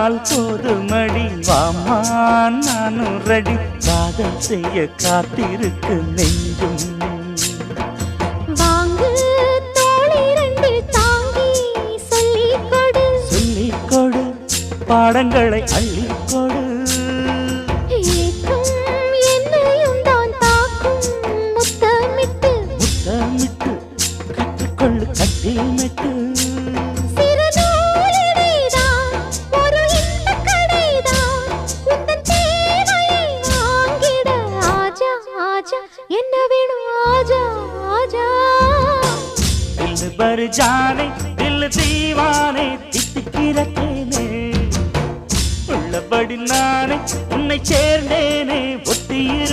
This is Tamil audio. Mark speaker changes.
Speaker 1: சொன்னால் போதுமடி வாமா நானும் ரெடி காதல் செய்ய காத்திருக்கு நெஞ்சும்
Speaker 2: வாங்கு தோளை ரெண்டு தாங்கி சொல்லிக் கொடு
Speaker 1: பாடங்களை அள்ளிக் கொடு
Speaker 2: ஏக்கும் என்னையும் தான் தாக்கும் முத்தமிட்டு
Speaker 1: கற்றுக்கொள்ளு கட்டில் மெட்டு
Speaker 2: சிறு நூலிடைதான் ஒரு இன்பக் கடைதான் உந்தன் தேவையை வாங்கிட ஆஜா ஆஜா என்ன வேணும் ஆஜா ஆஜா
Speaker 1: दिल भर जाने दिल दीवाने தித்திக்கிறேனே உள்ளபடி நானே உன்னை சேர்ந்தேனே ஒத்தியிரு